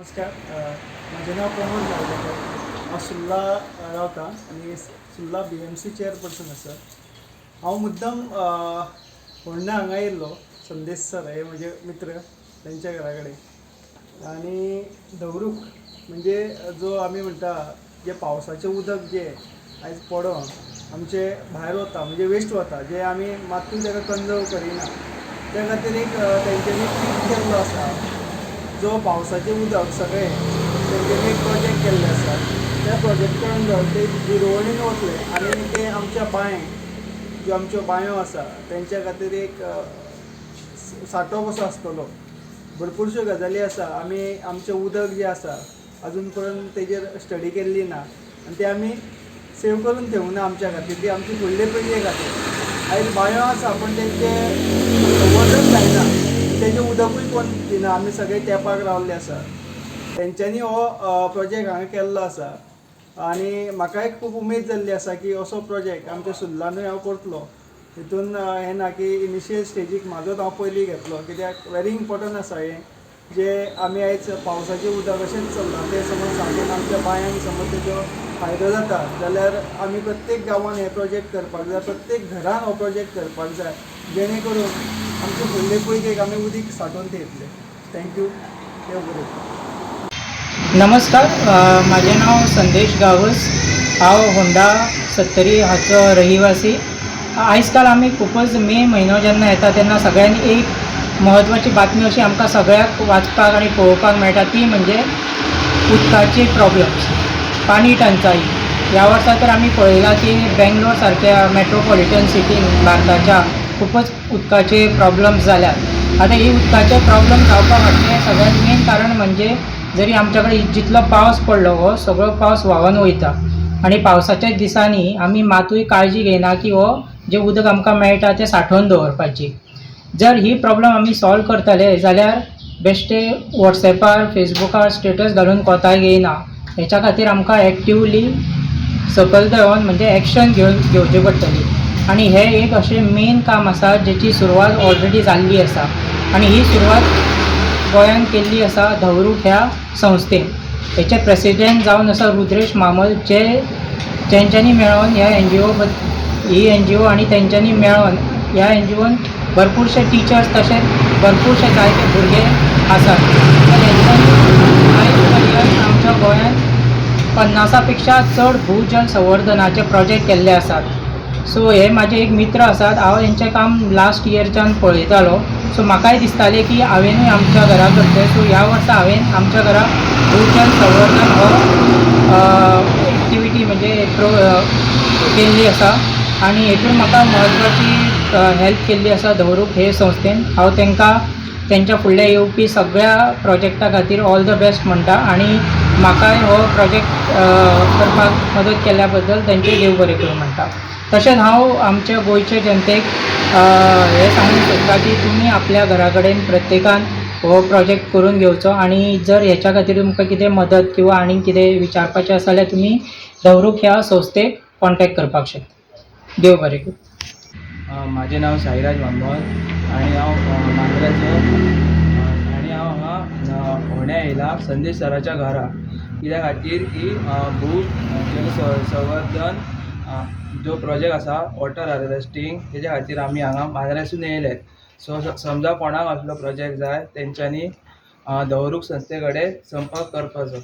नमस्कार. माझे नाव प्रमोद गावडेकर. हांव सुर्ला रावता आनी सुर्ला BMC चेअरपर्सन आसा. हांव मुद्दम फोंडा हांगा येयल्लो. संदेश सर हे म्हजे मित्र, तेंच्या घरा कडेन. आनी धवरूक म्हणजे जो आमी म्हणटा जे पावसाचें उदक जे आयज पडोन आमचे भायर वता म्हणजे वेस्ट वता, जे आमी मातूय ताका कंजर्व करिना, त्या खातीर एक तेंच्यांनी ट्रीट केल्लो आसा. जो पावसाचें उदक सगळें तेंच्यांनी एक प्रोजेक्ट केल्ले आसा. त्या प्रोजेक्टा अंडर ते विरवणीन वतले आनी ते आमच्या बांयक ज्यो आमच्यो बांयो आसा तेंच्या खातीर एक सांठो कसो आसतलो. भरपूरश्यो गजाली आसा. आमी आमचें उदक जें आसा अजून पर्यंत तेजेर स्टडी केल्ली ना आनी ते आमी सेव करून ठेवूना आमच्या खातीर. ती आमची फुडले पिळगे खातीर. आयज बांयो आसा पण तेंचें संवर्धन जायना, तेजें उदकूय कोण दिना. आमी सगळे टॅपाक रावल्ले आसा. तेंच्यांनी हो प्रोजेक्ट हांगा केल्लो आसा आनी म्हाकाय खूब उमेद जाल्ली आसा की असो प्रोजेक्ट आमच्या सुर्लानूय हांव करतलो. हितून हें ना की इनिशियल स्टेजीक म्हाजोच हांव पयलीं घेतलो, कित्याक व्हेरी इम्पॉर्टंट आसा हें. जे आमी आयज पावसाचें उदक अशेंच चल्लां तें समज सांठोवन आमच्या बांयांक समज तेजो फायदो जाता जाल्यार आमी प्रत्येक गांवांत हे प्रोजेक्ट करपाक जाय. प्रत्येक घरान हो प्रोजेक्ट करपाक जाय, जेणे करून आमचे फुडले पिळगेक आमी उदीक सांठोवन थेयतले. थँक्यू. देव बरें करूं. नमस्कार. माझे नाव संदेश गावस. हांव होंडा 70 हाचो रहिवासी. आयज काल आमी खूपच मे म्हयनो जेन्ना येता तेन्ना सगळ्यांनी एक म्हत्वाची बातमी अशी आमकां सगळ्याक वाचपाक आनी पळोवपाक मेळटा, ती म्हणजे उदकाची प्रॉब्लम्स, पाणी टंचाई. ह्या वर्सा तर आमी पळयलां की बेंगलोर सारक्या मेट्रोपॉलिटन सिटीन भारताच्या खूपच उदकाचे प्रॉब्लम्स जाल्यात. आतां ही उदकाचे प्रॉब्लम जावपा फाटलें सगळ्यात मेन कारण म्हणजे जरी आमच्या कडेन जितलो पावस पडलो हो सगळो पावस व्हांवन वयता आनी पावसाच्या दिसांनी आमी मातूय काळजी घेयना की हो जें उदक आमकां मेळटा तें सांठोवन दवरपाची. जर ही प्रॉब्लम आमी सॉल्व करतले जाल्यार बेश्टे वॉट्सॅपार फेसबुकार स्टेटस घालून कोताय घेयना. हेच्या खातीर आमकां एक्टिवली सकयल देंवन म्हणजे एक्शन घेवची पडटली. आनी हें एक अशें मेन काम आसा जेची सुरवात ऑलरेडी जाल्ली आसा आनी ही सुरवात गोंयांत केल्ली आसा धवरूक ह्या संस्थेन. हेचे प्रेसिडेंट जावन आसा रुद्रेश मामल, जेंच्यांनी मेळोन ह्या NGO आनी तेंच्यांनी मेळोन ह्या NGOन भरपूरशे टिचर्स तशेंच भरपूरशे जायते भुरगे आसात. आयज पर्यंत आमच्या गोंयांत 50 पेक्षा चड भूजल संवर्धनाचे प्रोजेक्ट केल्ले आसात. सो हे म्हाजे एक मित्र आसात. हांव हेंचें काम लास्ट इयरच्यान पळयतालो. सो म्हाकाय दिसतालें की हांवेनूय आमच्या घरा करचें. सो ह्या वर्सा हांवेन आमच्या घरा भूजल संवर्धन हो एक्टिविटी म्हणजे केल्ली आसा आनी हेतून म्हाका म्हत्वाची हेल्प केल्ली आसा धवरूक हे संस्थेन. हांव तेंकां तेंच्या फुडल्या येवपी सगळ्या प्रोजेक्टा खातीर ऑल द बेस्ट म्हणटा आनी म्हाकाय हो प्रोजेक्ट करपाक मदत केल्ल्या बद्दल तेंचें देव बरें करूं म्हणटा. तशेंच हांव आमच्या गोंयचे जनतेक हें सांगूंक सोदता की तुमी आपल्या घरा कडेन प्रत्येकान हो प्रोजेक्ट करून घेवचो आनी जर हेच्या खातीर तुमकां कितें मदत किंवा आनी कितें विचारपाचें आसा जाल्यार तुमी धवरूक ह्या संस्थेक कॉन्टॅक्ट करपाक शकता. देव बरें करूं. म्हाजें नांव साईराज मामोल आनी हांव मांद्राचो आनी हांव हांगा फोंड्या येयला संदेश सराच्या घरा. कित्या खातीर की भूजल संवर्धन जो प्रोजेक्ट आसा वॉटर हार्वेस्टींग तेज्या खातीर आमी हांगा मांद्रासून येयले. सो समजा कोणाक असलो प्रोजेक्ट जाय तेंच्यांनी धवरूक संस्थे कडेन संपर्क करपाचो.